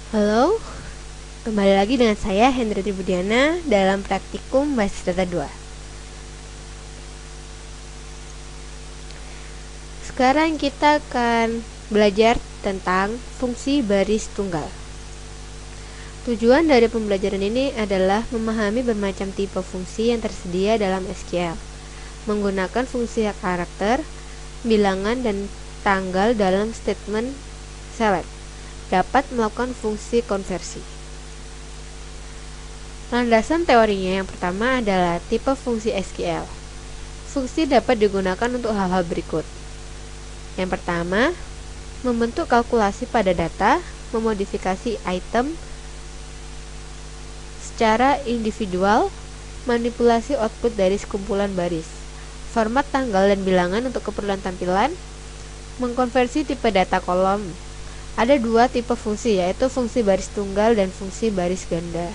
Halo, kembali lagi dengan saya Hendra Tribudiana dalam praktikum Basis Data 2. Sekarang kita akan belajar tentang fungsi baris tunggal. Tujuan dari pembelajaran ini adalah memahami bermacam tipe fungsi yang tersedia dalam SQL, menggunakan fungsi karakter, bilangan, dan tanggal dalam statement select. Dapat melakukan fungsi konversi. Landasan teorinya yang pertama adalah tipe fungsi SQL. Fungsi dapat digunakan untuk hal-hal berikut. Yang pertama, membentuk kalkulasi pada data, memodifikasi item secara individual, manipulasi output dari sekumpulan baris, format tanggal dan bilangan untuk keperluan tampilan, mengkonversi tipe data kolom. Ada dua tipe fungsi, yaitu fungsi baris tunggal dan fungsi baris ganda.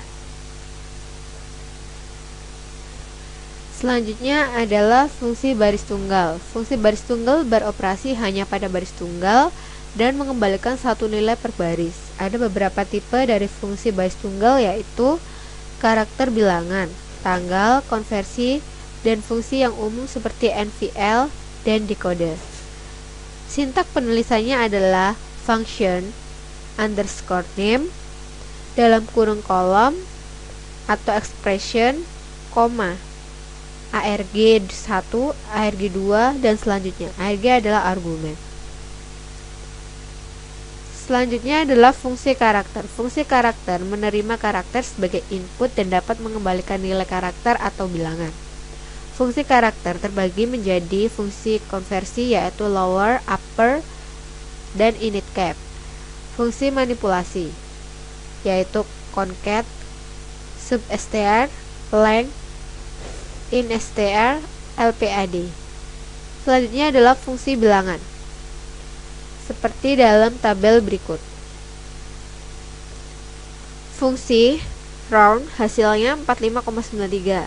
Selanjutnya adalah fungsi baris tunggal. Fungsi baris tunggal beroperasi hanya pada baris tunggal dan mengembalikan satu nilai per baris. Ada beberapa tipe dari fungsi baris tunggal, yaitu karakter bilangan, tanggal, konversi, dan fungsi yang umum seperti NVL dan decoder. Sintak penulisannya adalah function underscore name dalam kurung kolom atau expression, koma, arg 1, arg 2, dan selanjutnya. Arg adalah argumen. Selanjutnya adalah fungsi karakter. Fungsi karakter menerima karakter sebagai input dan dapat mengembalikan nilai karakter atau bilangan. Fungsi karakter terbagi menjadi fungsi konversi, yaitu lower, upper, dan init cap. Fungsi manipulasi, yaitu concat, substr, length, instr, lpad. Selanjutnya adalah fungsi bilangan, seperti dalam tabel berikut. Fungsi round hasilnya 45,93.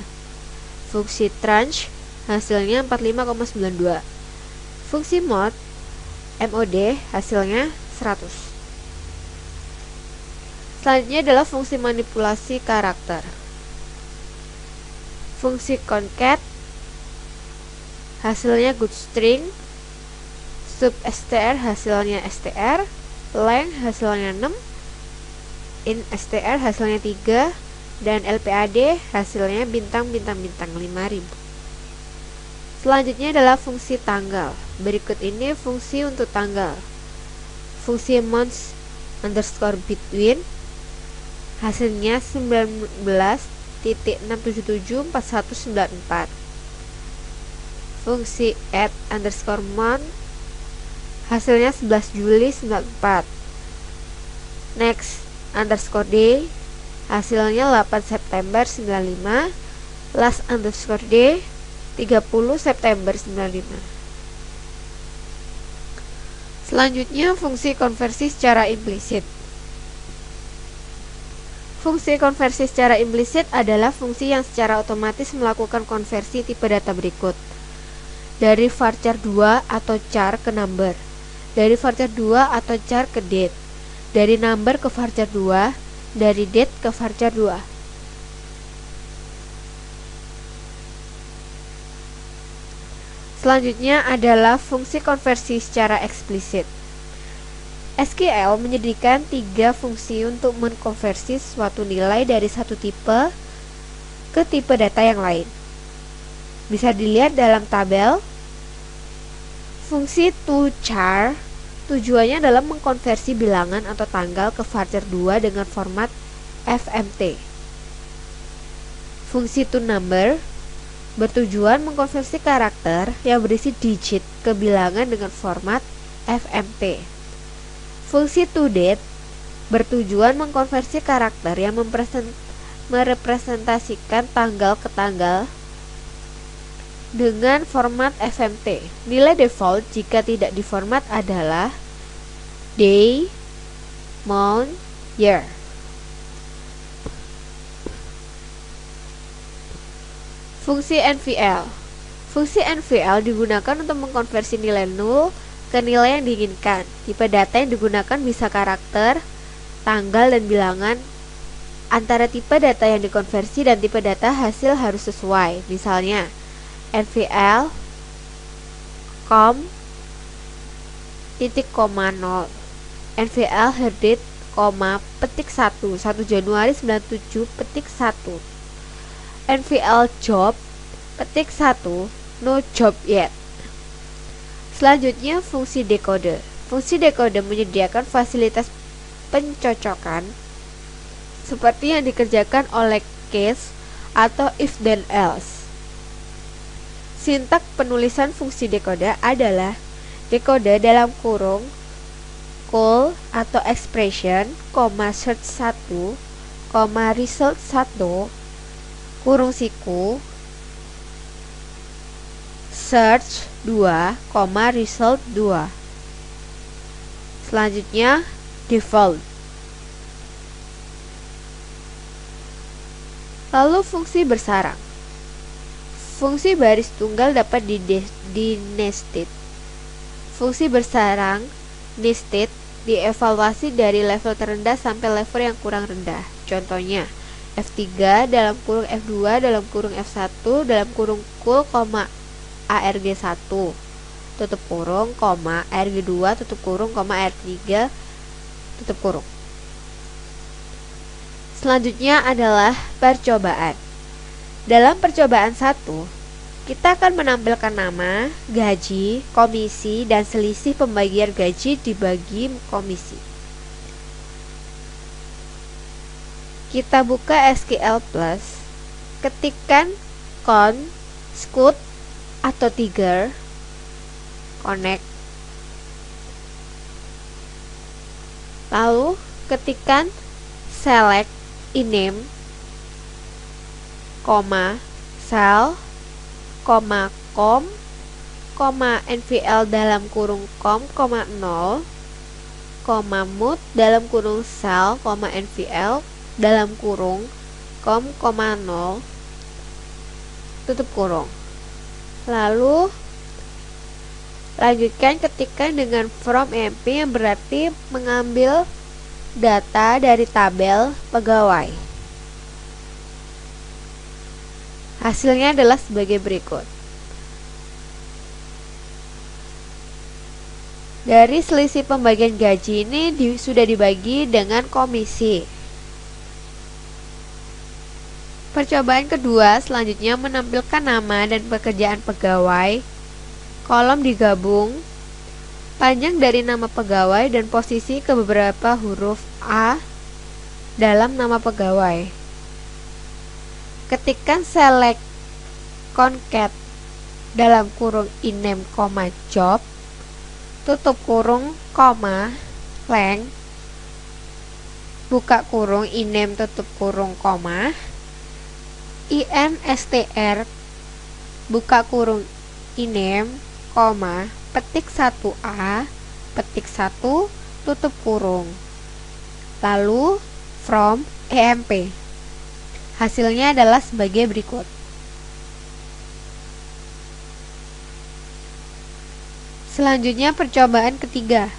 Fungsi tranche hasilnya 45,92. Fungsi mod hasilnya 100. Selanjutnya adalah fungsi manipulasi karakter. Fungsi concat hasilnya good string, substr hasilnya str, length hasilnya 6, instr hasilnya 3, dan lpad hasilnya bintang 5000. Selanjutnya adalah fungsi tanggal. Berikut ini fungsi untuk tanggal. Fungsi months underscore between hasilnya 19.6774194. Fungsi add underscore month hasilnya 11 Juli 94. Next underscore day hasilnya 8 September 95. Last underscore day 30 September 95. Selanjutnya fungsi konversi secara implisit. Fungsi konversi secara implisit adalah fungsi yang secara otomatis melakukan konversi tipe data berikut. Dari varchar 2 atau char ke number, dari varchar 2 atau char ke date, dari number ke varchar 2, dari date ke varchar 2. Selanjutnya adalah fungsi konversi secara eksplisit. SQL menyediakan 3 fungsi untuk mengkonversi suatu nilai dari satu tipe ke tipe data yang lain. Bisa dilihat dalam tabel. Fungsi toChar tujuannya adalah mengkonversi bilangan atau tanggal ke varchar 2 dengan format fmt. Fungsi toNumber bertujuan mengkonversi karakter yang berisi digit ke bilangan dengan format fmt. Fungsi toDate bertujuan mengkonversi karakter yang merepresentasikan tanggal ke tanggal dengan format fmt. Nilai default jika tidak diformat adalah day, month, year. Fungsi NVL. Fungsi NVL digunakan untuk mengkonversi nilai 0 ke nilai yang diinginkan. Tipe data yang digunakan bisa karakter, tanggal dan bilangan antara tipe data yang dikonversi dan tipe data hasil harus sesuai. Misalnya NVL com titik koma 0 NVL heardate koma petik 1 Januari 97 petik 1 NVL job petik 1 no job yet. Selanjutnya fungsi decoder. Fungsi decoder menyediakan fasilitas pencocokan seperti yang dikerjakan oleh case atau if then else. Sintak penulisan fungsi decoder adalah decoder dalam kurung call atau expression, search 1, result 1, kurung siku, search 2, result 2. Selanjutnya default. Lalu fungsi bersarang. Fungsi baris tunggal dapat di-nested. Fungsi bersarang nested dievaluasi dari level terendah sampai level yang kurang rendah. Contohnya F3 dalam kurung F2 dalam kurung F1 dalam kurung cool, ARG1 tutup kurung, ARG2 tutup kurung, ARG3 tutup kurung. Selanjutnya adalah percobaan. Dalam percobaan 1, kita akan menampilkan nama, gaji, komisi, dan selisih pembagian gaji dibagi komisi. Kita buka SQL Plus, ketikkan scout atau tiger, connect, lalu ketikkan select iname, cell, com, NVL dalam kurung com, 0, mut dalam kurung cell, NVL dalam kurung com, 0, tutup kurung. Lalu lanjutkan ketikkan dengan from emp yang berarti mengambil data dari tabel pegawai. Hasilnya adalah sebagai berikut. Dari selisih pembagian gaji ini sudah dibagi dengan komisi. Percobaan kedua selanjutnya menampilkan nama dan pekerjaan pegawai. Kolom digabung, panjang dari nama pegawai dan posisi ke beberapa huruf A dalam nama pegawai. Ketikkan select concat dalam kurung iname, job, tutup kurung, length, buka kurung iname, tutup kurung, instr, buka kurung iname, petik 1a, petik 1, tutup kurung, lalu from emp. Hasilnya adalah sebagai berikut. Selanjutnya percobaan ketiga.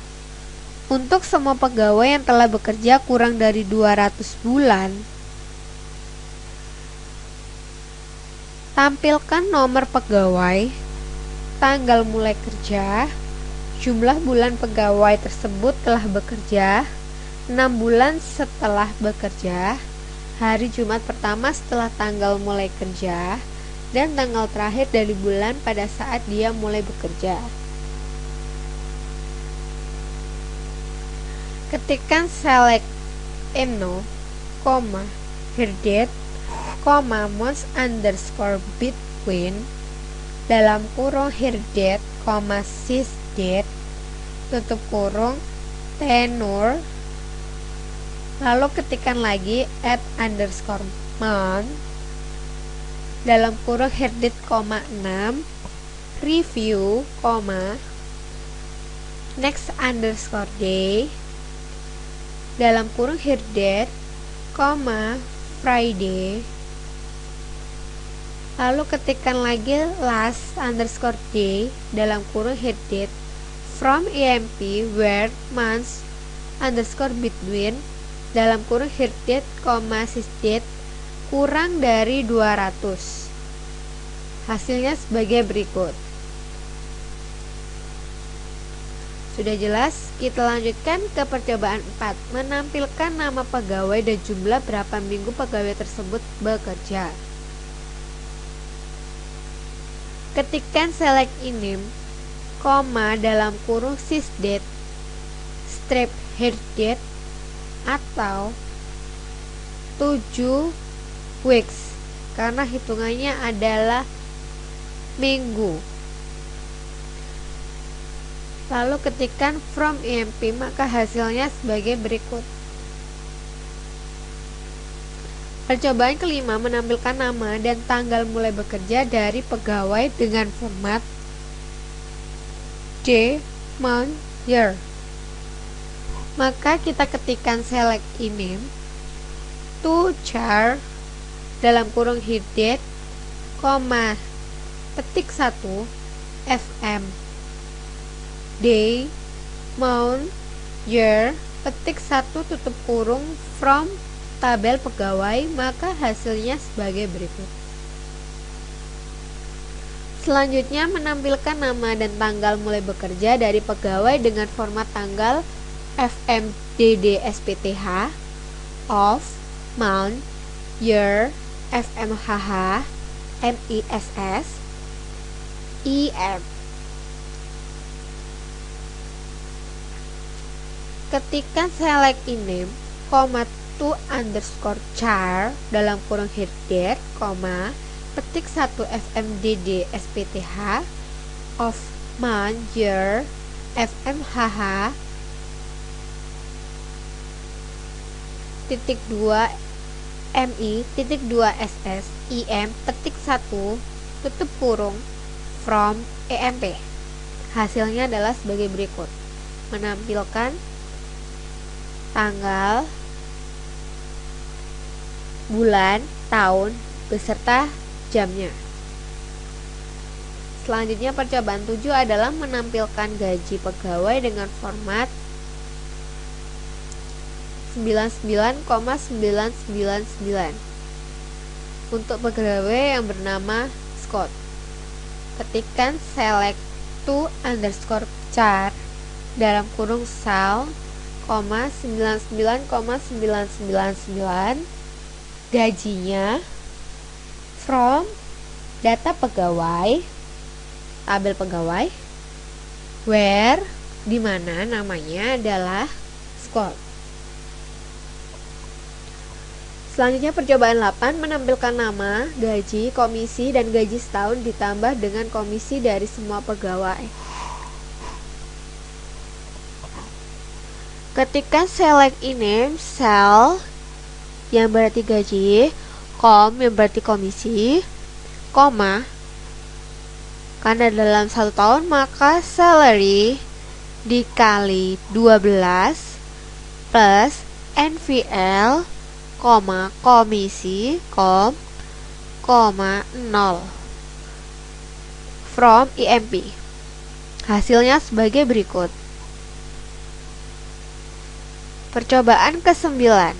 Untuk semua pegawai yang telah bekerja kurang dari 200 bulan, tampilkan nomor pegawai, tanggal mulai kerja, jumlah bulan pegawai tersebut telah bekerja, 6 bulan setelah bekerja, hari Jumat pertama setelah tanggal mulai kerja, dan tanggal terakhir dari bulan pada saat dia mulai bekerja. Ketikkan select eno, herdate, months underscore between dalam kurung herdate, sysdate, tutup kurung, tenure. Lalu ketikkan lagi add underscore month dalam kurung herdate, 6, review, next underscore day dalam kurung herdate, Friday. Lalu ketikkan lagi last underscore day dalam kurung herdate, from emp where months underscore between dalam kurung heartdate, sysdate kurang dari 200. Hasilnya sebagai berikut. Sudah jelas, kita lanjutkan ke percobaan 4. Menampilkan nama pegawai dan jumlah berapa minggu pegawai tersebut bekerja. Ketikkan select name, dalam kurung sysdate, strip heartdate atau 7 weeks karena hitungannya adalah minggu. Lalu ketikkan from IMP, maka hasilnya sebagai berikut. Percobaan kelima menampilkan nama dan tanggal mulai bekerja dari pegawai dengan format day, month, year. Maka kita ketikkan select name to char dalam kurung heartdate, petik 1 FM day, month, year, petik 1 tutup kurung from tabel pegawai, maka hasilnya sebagai berikut. Selanjutnya menampilkan nama dan tanggal mulai bekerja dari pegawai dengan format tanggal FMDD SPTH, of, month, year, FMHH, MISS, IM. Ketikkan select name, to underscore char dalam kurung heartdate, petik 1 FMDD SPTH, of, month, year, FMHH, titik 2 MI, titik 2 SS, IM, petik 1 tutup kurung from EMP. Hasilnya adalah sebagai berikut. Menampilkan tanggal, bulan, tahun, beserta jamnya. Selanjutnya percobaan 7 adalah menampilkan gaji pegawai dengan format 99,999 untuk pegawai yang bernama Scott. Ketikkan select to underscore char dalam kurung cell, 99,999 gajinya from data pegawai, tabel pegawai, where, di mana namanya adalah Scott. Selanjutnya percobaan 8 menampilkan nama, gaji, komisi, dan gaji setahun ditambah dengan komisi dari semua pegawai. Ketikkan select name cell yang berarti gaji, yang berarti komisi, karena dalam 1 tahun maka salary dikali 12 plus NVL, komisi, 0 from IMP. Hasilnya sebagai berikut. Percobaan ke-9.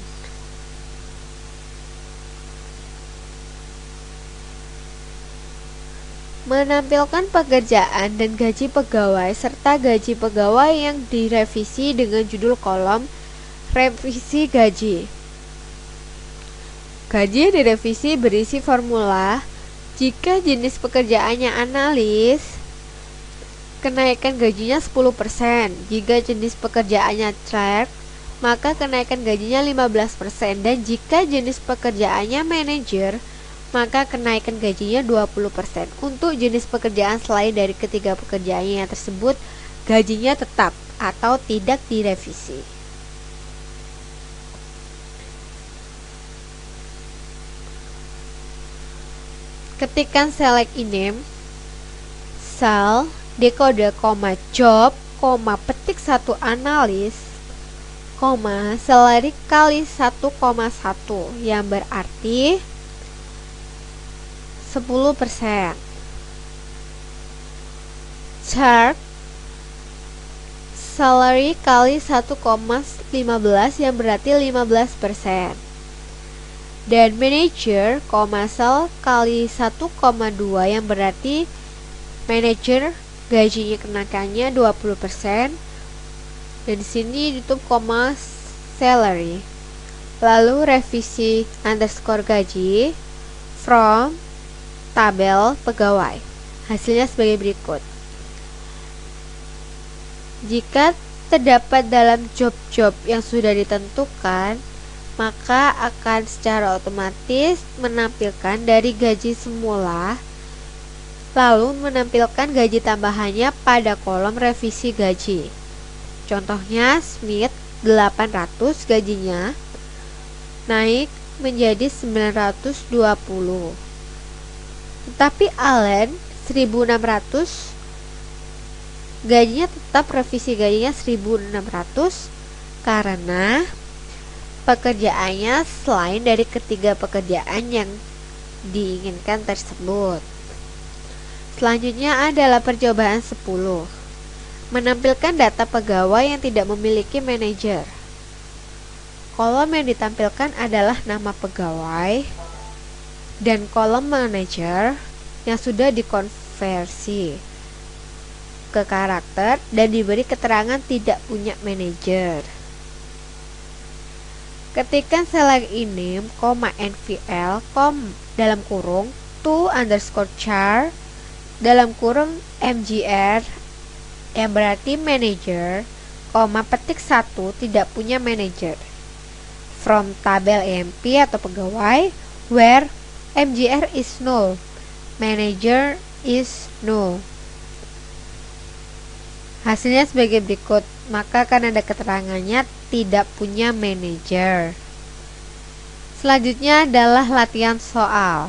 Menampilkan pekerjaan dan gaji pegawai serta gaji pegawai yang direvisi dengan judul kolom revisi gaji. Gaji yang direvisi berisi formula. Jika jenis pekerjaannya analis, kenaikan gajinya 10%. Jika jenis pekerjaannya track, maka kenaikan gajinya 15%, dan jika jenis pekerjaannya manajer, maka kenaikan gajinya 20%. Untuk jenis pekerjaan selain dari ketiga pekerjaannya tersebut, gajinya tetap atau tidak direvisi. Ketikkan select name, cell, dekode, job, petik 1 analis, salary kali 1,1 yang berarti 10%. Chart salary kali 1,15 yang berarti 15%. Dan manager, sal kali 1,2 yang berarti manager gajinya kenakannya 20%. Dan di sini ditutup koma salary. Lalu revisi underscore gaji from tabel pegawai. Hasilnya sebagai berikut. Jika terdapat dalam job-job yang sudah ditentukan, maka akan secara otomatis menampilkan dari gaji semula, lalu menampilkan gaji tambahannya pada kolom revisi gaji. Contohnya Smith 800 gajinya naik menjadi 920. Tetapi Allen 1600 gajinya tetap revisi gajinya 1600 karena pekerjaannya selain dari ketiga pekerjaan yang diinginkan tersebut. Selanjutnya adalah percobaan 10. Menampilkan data pegawai yang tidak memiliki manajer. Kolom yang ditampilkan adalah nama pegawai dan kolom manajer yang sudah dikonversi ke karakter dan diberi keterangan tidak punya manajer. Ketikkan select name, NVL, dalam kurung to underscore char dalam kurung MGR yang berarti manager, petik 1 tidak punya manajer. From tabel EMP atau pegawai where MGR is null, manager is null. Hasilnya sebagai berikut, maka akan ada keterangannya tidak punya manajer. Selanjutnya adalah latihan soal.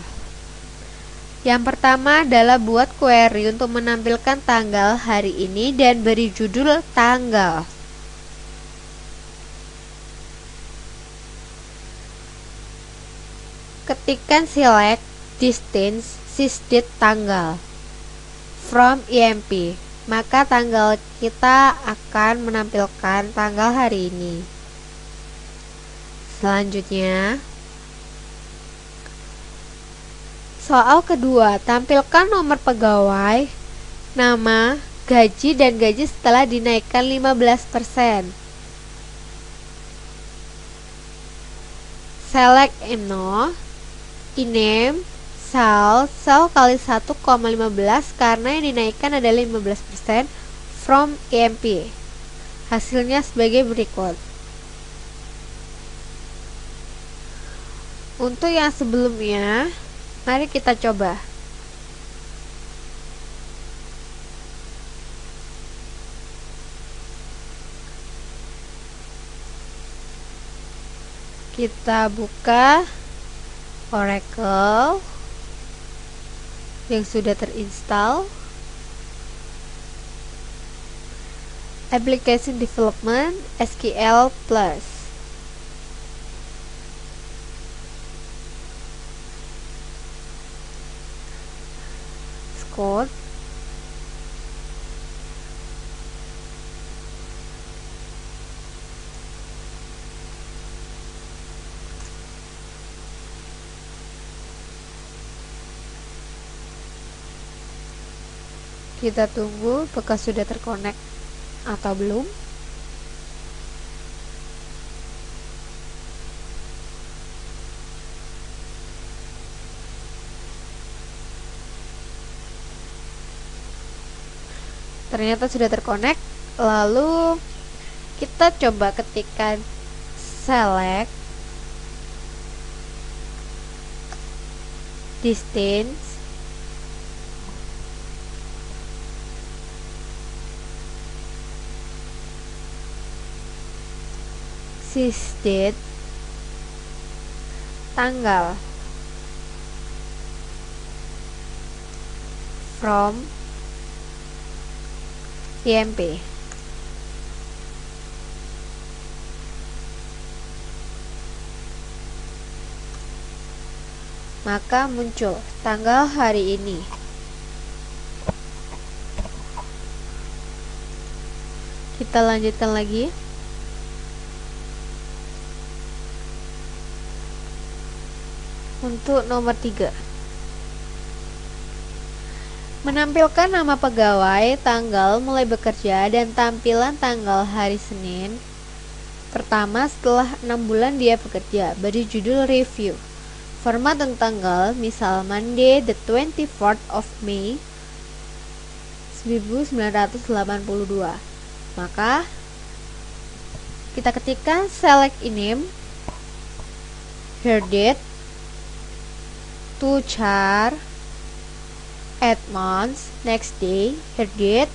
Yang pertama adalah buat query untuk menampilkan tanggal hari ini dan beri judul tanggal. Ketikkan select distance sysdate tanggal from EMP. Maka tanggal kita akan menampilkan tanggal hari ini. Selanjutnya, soal kedua, tampilkan nomor pegawai, nama, gaji, dan gaji setelah dinaikkan 15%. Select no, name, sal kali 1,15 karena yang dinaikkan adalah 15% from EMP. Hasilnya sebagai berikut. Untuk yang sebelumnya, mari kita coba. Kita buka Oracle yang sudah terinstall, Application Development SQL Plus. Code kita tunggu apakah sudah terkonek atau belum. Ternyata sudah terkonek. Lalu kita coba ketikkan select distance sysdate tanggal from EMP. Maka muncul tanggal hari ini. Kita lanjutkan lagi. Untuk nomor 3, menampilkan nama pegawai, tanggal mulai bekerja, dan tampilan tanggal hari Senin pertama setelah 6 bulan dia bekerja. Beri judul review. Format dan tanggal, misal Monday the 24th of May 1982. Maka kita ketikkan select name, her date, to char, add months, next day, her date,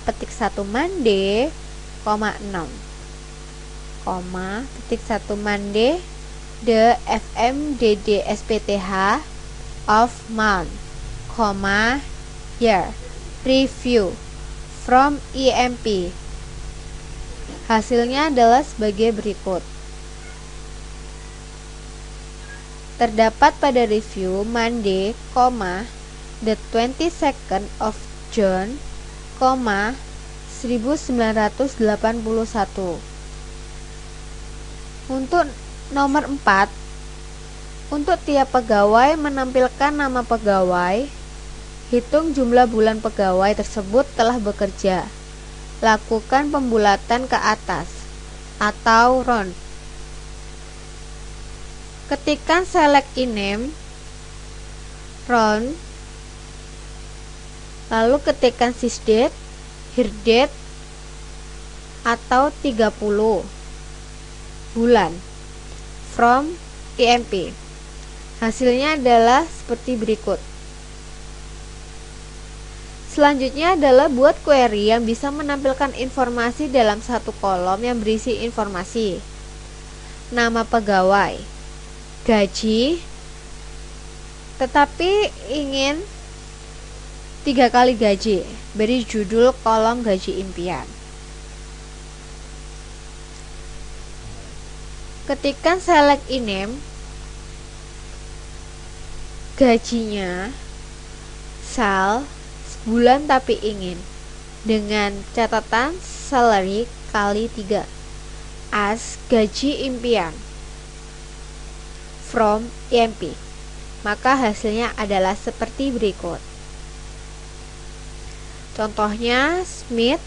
petik 1 Monday, 6, petik 1 Monday, the FMDDSPTH of month, year, review, from EMP. Hasilnya adalah sebagai berikut. Terdapat pada review Monday, the 22nd of June, 1981. Untuk nomor 4, untuk tiap pegawai menampilkan nama pegawai, hitung jumlah bulan pegawai tersebut telah bekerja. Lakukan pembulatan ke atas atau round. Ketikkan select name, round, lalu ketikkan sys date, her date, atau 30 bulan, from EMP. Hasilnya adalah seperti berikut. Selanjutnya adalah buat query yang bisa menampilkan informasi dalam satu kolom yang berisi informasi: nama pegawai, gaji, tetapi ingin 3 kali gaji. Beri judul kolom gaji impian. Ketikkan select name, gajinya, sal, sebulan tapi ingin, dengan catatan salary kali 3 as gaji impian, from EMP. Maka hasilnya adalah seperti berikut. Contohnya, Smith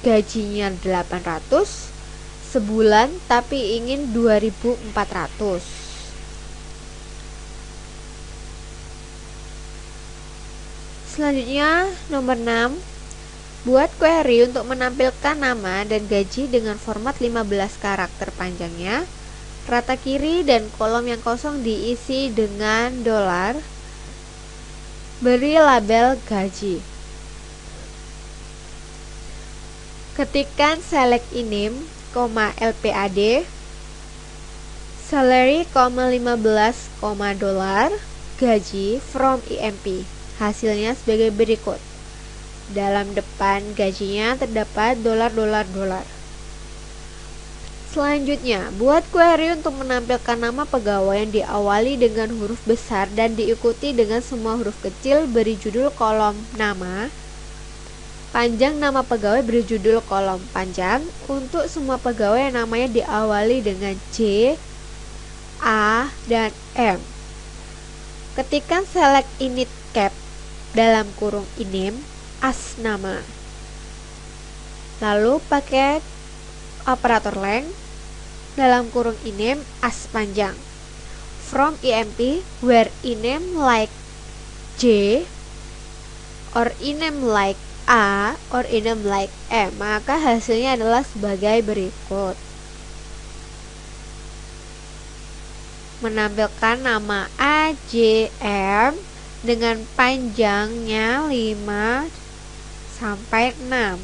gajinya 800 sebulan tapi ingin 2.400. Selanjutnya nomor 6, buat query untuk menampilkan nama dan gaji dengan format 15 karakter panjangnya. Rata kiri dan kolom yang kosong diisi dengan $. Beri label gaji. Ketikkan select name, LPAD, salary, 15, $, gaji, from EMP. Hasilnya sebagai berikut. Dalam depan gajinya terdapat $. Selanjutnya, buat query untuk menampilkan nama pegawai yang diawali dengan huruf besar dan diikuti dengan semua huruf kecil. Beri judul kolom nama. Panjang nama pegawai beri judul kolom panjang. Untuk semua pegawai yang namanya diawali dengan J, A, dan M. Ketikkan select init cap dalam kurung name as nama. Lalu pakai operator length dalam kurung name as panjang, from EMP, where name like J or name like A or name like M. Maka hasilnya adalah sebagai berikut. Menampilkan nama AJM dengan panjangnya 5 sampai 6.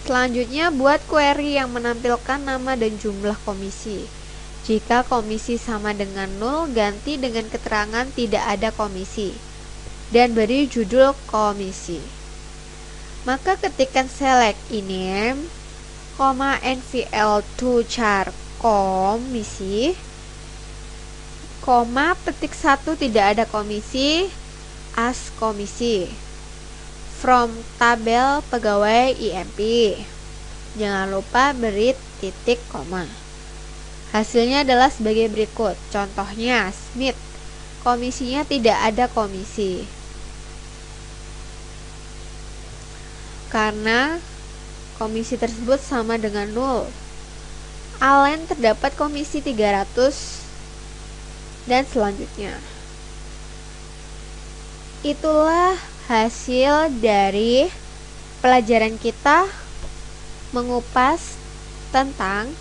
Selanjutnya, buat query yang menampilkan nama dan jumlah komisi. Jika komisi sama dengan 0, ganti dengan keterangan tidak ada komisi dan beri judul komisi. Maka ketikkan select name, NVL to char komisi, petik 1 tidak ada komisi as komisi, from tabel pegawai IMP. Jangan lupa beri titik koma. Hasilnya adalah sebagai berikut. Contohnya, Smith, komisinya tidak ada komisi. Karena komisi tersebut sama dengan 0. Allen terdapat komisi 300 dan selanjutnya. Itulah hasil dari pelajaran kita mengupas tentang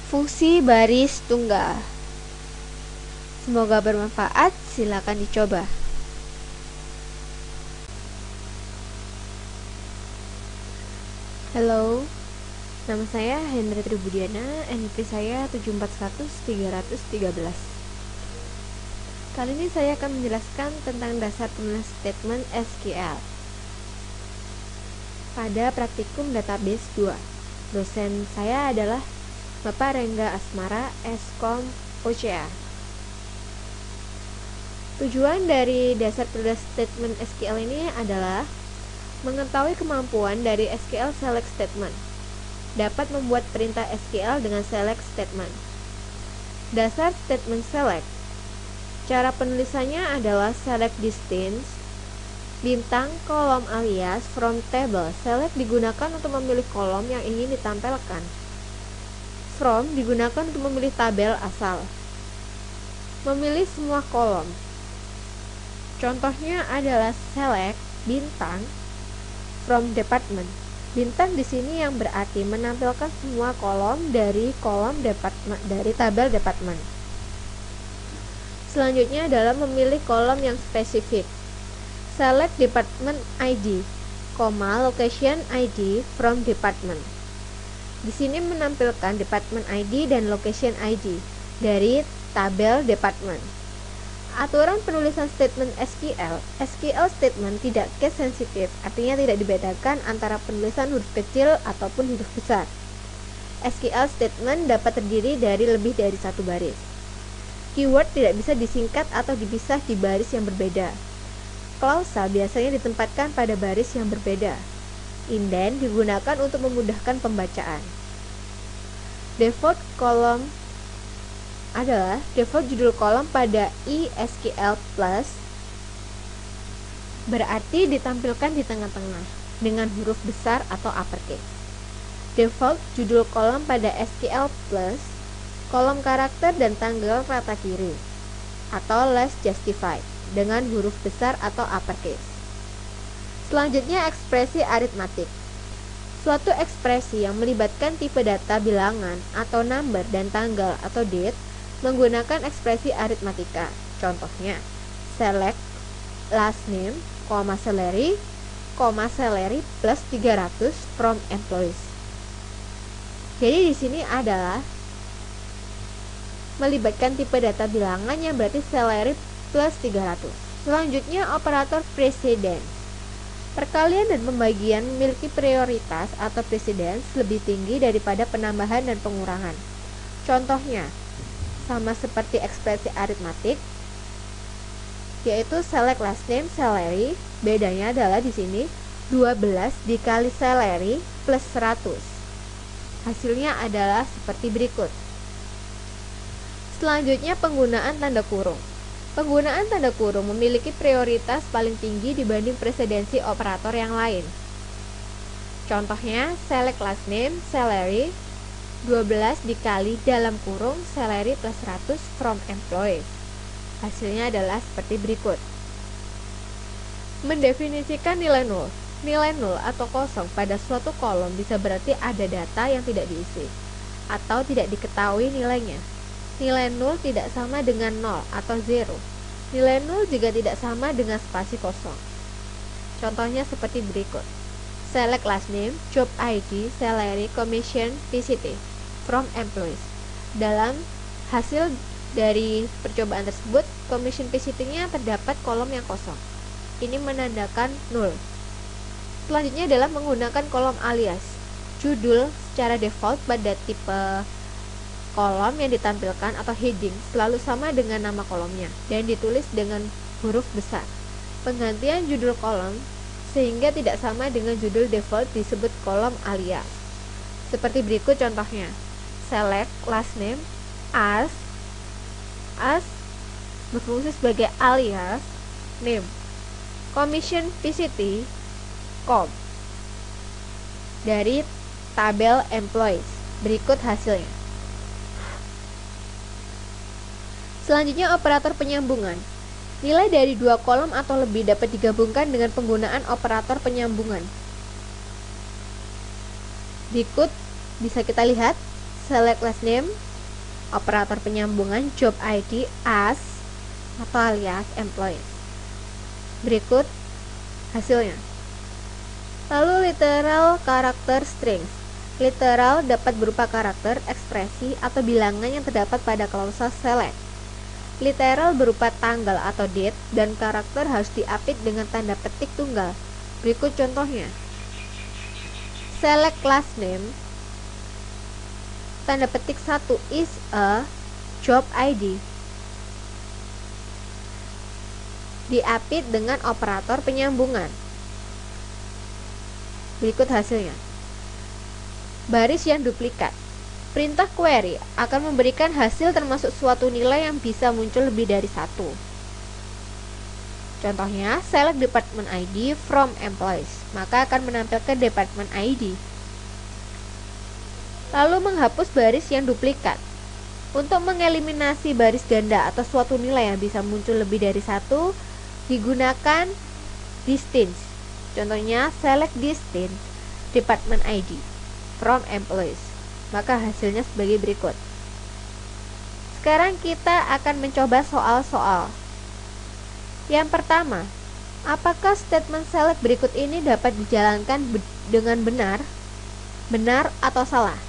fungsi baris tunggal. Semoga bermanfaat, silakan dicoba. Halo, nama saya Hendra Tribudiana, NIP saya 741313. Kali ini saya akan menjelaskan tentang dasar penulisan statement SQL pada praktikum database 2. Dosen saya adalah Bapak Rengga Asmara, Eskom OCA. Tujuan dari dasar penulisan statement SQL ini adalah mengetahui kemampuan dari SQL select statement, dapat membuat perintah SQL dengan select statement. Dasar statement select, cara penulisannya adalah select distance, bintang, kolom alias from table. Select digunakan untuk memilih kolom yang ingin ditampilkan. From digunakan untuk memilih tabel asal. Memilih semua kolom. Contohnya adalah select bintang from department. Bintang di sini yang berarti menampilkan semua kolom dari tabel department. Selanjutnya adalah memilih kolom yang spesifik. Select department ID, location ID from department. Di sini menampilkan department ID dan location ID dari tabel department. Aturan penulisan statement SQL statement tidak case sensitive, artinya tidak dibedakan antara penulisan huruf kecil ataupun huruf besar. SQL statement dapat terdiri dari lebih dari satu baris. Keyword tidak bisa disingkat atau dipisah di baris yang berbeda. Klausa biasanya ditempatkan pada baris yang berbeda. Indent digunakan untuk memudahkan pembacaan. Default kolom adalah default judul kolom pada SQL Plus, berarti ditampilkan di tengah-tengah dengan huruf besar atau uppercase. Default judul kolom pada SQL Plus, kolom karakter dan tanggal rata kiri atau less justified dengan huruf besar atau uppercase. Selanjutnya, ekspresi aritmatik. Suatu ekspresi yang melibatkan tipe data bilangan atau number dan tanggal atau date menggunakan ekspresi aritmatika. Contohnya, select last name, salary, plus 300 from employees. Jadi di sini adalah melibatkan tipe data bilangan yang berarti salary plus 300. Selanjutnya, operator precedence. Perkalian dan pembagian memiliki prioritas atau precedence lebih tinggi daripada penambahan dan pengurangan. Contohnya, sama seperti ekspresi aritmatik, yaitu select last name salary, bedanya adalah di sini 12 dikali salary plus 100. Hasilnya adalah seperti berikut. Selanjutnya, penggunaan tanda kurung. Penggunaan tanda kurung memiliki prioritas paling tinggi dibanding presidensi operator yang lain. Contohnya, select last name, salary, 12 dikali dalam kurung salary plus 100 from employees. Hasilnya adalah seperti berikut. Mendefinisikan nilai nol. Nilai nol atau kosong pada suatu kolom bisa berarti ada data yang tidak diisi atau tidak diketahui nilainya. Nilai 0 tidak sama dengan 0 atau 0. Nilai 0 juga tidak sama dengan spasi kosong. Contohnya seperti berikut. Select last name, job ID, salary, commission, PCT from employees. Dalam hasil dari percobaan tersebut, commission PCT-nya terdapat kolom yang kosong. Ini menandakan 0. Selanjutnya adalah menggunakan kolom alias. Judul secara default pada tipe kolom yang ditampilkan atau heading selalu sama dengan nama kolomnya dan ditulis dengan huruf besar. penggantian judul kolom sehingga tidak sama dengan judul default disebut kolom alias. Seperti berikut contohnya. Select last name as berfungsi sebagai alias name. Commission PCT com dari tabel employees. Berikut hasilnya. Selanjutnya operator penyambungan. Nilai dari dua kolom atau lebih dapat digabungkan dengan penggunaan operator penyambungan. Berikut bisa kita lihat select last name, operator penyambungan job ID as atau alias employees. Berikut hasilnya. Lalu literal karakter strings. Literal dapat berupa karakter, ekspresi, atau bilangan yang terdapat pada klausa select. Literal berupa tanggal atau date dan karakter harus diapit dengan tanda petik tunggal. Berikut contohnya. Select last name, tanda petik 1 is a job ID. Diapit dengan operator penyambungan. Berikut hasilnya. Baris yang duplikat. Perintah query akan memberikan hasil termasuk suatu nilai yang bisa muncul lebih dari satu. Contohnya, select department ID from employees, maka akan menampilkan department ID. Lalu menghapus baris yang duplikat. Untuk mengeliminasi baris ganda atau suatu nilai yang bisa muncul lebih dari satu, digunakan distance. Contohnya, select distance department ID from employees. Maka hasilnya sebagai berikut. Sekarang kita akan mencoba soal-soal. Yang pertama, apakah statement select berikut ini dapat dijalankan dengan benar? Benar atau salah?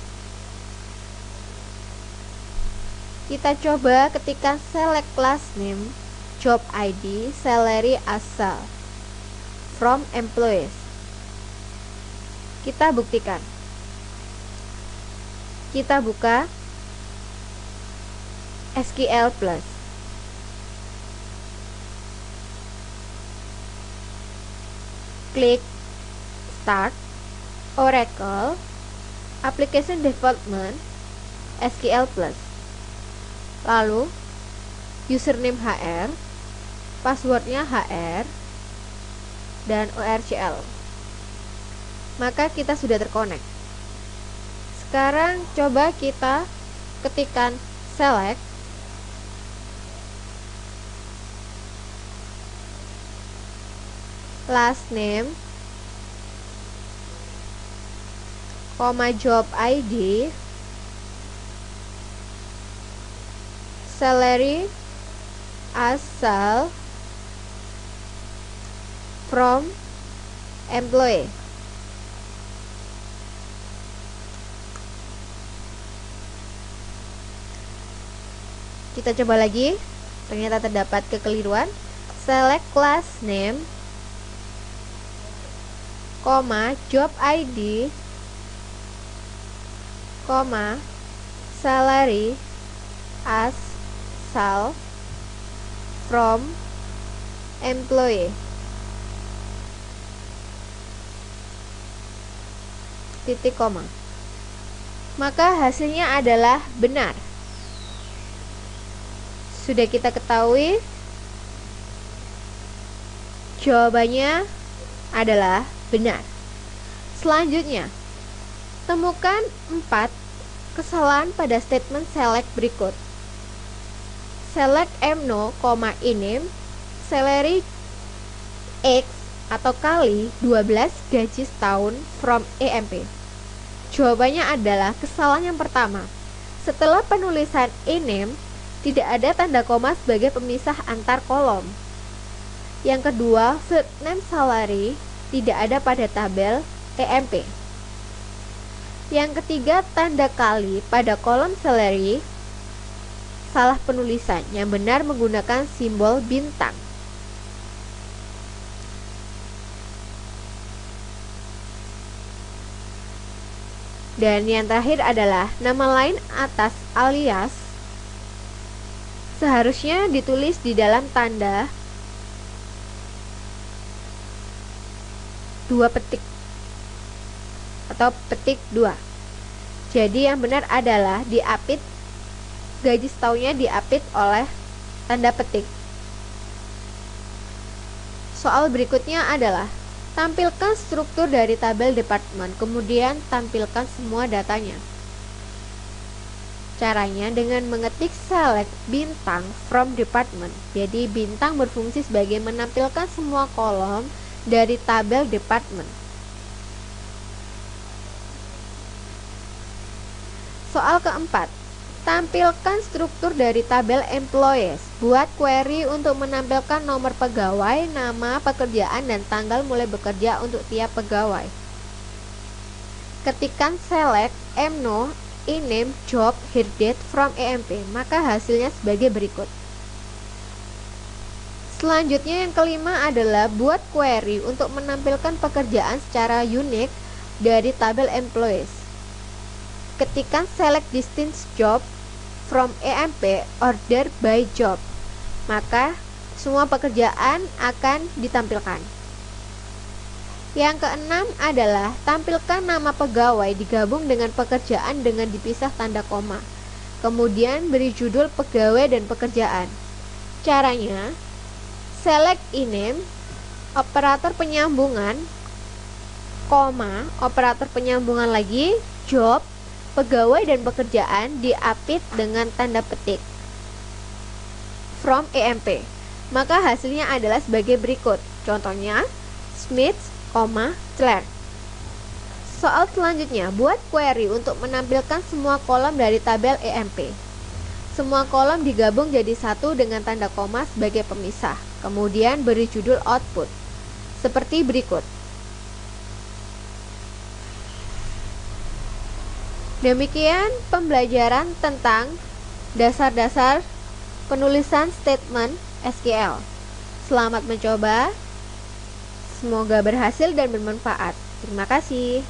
Kita coba ketikkan select last name, job ID, salary asal from employees. Kita buktikan. Kita buka SQL Plus. Klik Start, Oracle, Application Development, SQL Plus. Lalu username HR, passwordnya HR, dan ORCL. Maka kita sudah terkonek. Sekarang coba kita ketikkan select last name, job ID, salary asal from employee. Kita coba lagi, ternyata terdapat kekeliruan. Select class name, job ID, salary asal from employee. Titik koma. Maka hasilnya adalah benar. Sudah kita ketahui, jawabannya adalah benar. Selanjutnya, temukan 4 kesalahan pada statement select berikut. Select M0, iname, salary X atau kali 12 gaji setahun from EMP. Jawabannya adalah kesalahan yang pertama. Setelah penulisan ename, tidak ada tanda koma sebagai pemisah antar kolom. Yang kedua, field name salary tidak ada pada tabel EMP. Yang ketiga, tanda kali pada kolom salary salah penulisan, yang benar menggunakan simbol bintang. Dan yang terakhir adalah nama lain atas alias seharusnya ditulis di dalam tanda 2 petik atau petik 2. Jadi yang benar adalah diapit, gaji setahunnya diapit oleh tanda petik. Soal berikutnya adalah tampilkan struktur dari tabel departemen, kemudian tampilkan semua datanya. Caranya dengan mengetik select bintang from department. Jadi bintang berfungsi sebagai menampilkan semua kolom dari tabel departemen. Soal keempat, tampilkan struktur dari tabel employees. Buat query untuk menampilkan nomor pegawai, nama, pekerjaan, dan tanggal mulai bekerja untuk tiap pegawai. Ketikkan select mno name job hire date from EMP, maka hasilnya sebagai berikut. Selanjutnya yang kelima adalah buat query untuk menampilkan pekerjaan secara unik dari tabel employees. Ketikkan select distance job from EMP order by job, maka semua pekerjaan akan ditampilkan. Yang keenam adalah tampilkan nama pegawai digabung dengan pekerjaan dengan dipisah tanda koma. Kemudian beri judul pegawai dan pekerjaan. Caranya, select name, operator penyambungan, koma, operator penyambungan lagi, job, pegawai dan pekerjaan diapit dengan tanda petik from EMP. Maka hasilnya adalah sebagai berikut. Contohnya, Smith, Claire. Soal selanjutnya, buat query untuk menampilkan semua kolom dari tabel EMP. Semua kolom digabung jadi satu dengan tanda koma sebagai pemisah. Kemudian beri judul output seperti berikut. Demikian pembelajaran tentang dasar-dasar penulisan statement SQL. Selamat mencoba. Semoga berhasil dan bermanfaat. Terima kasih.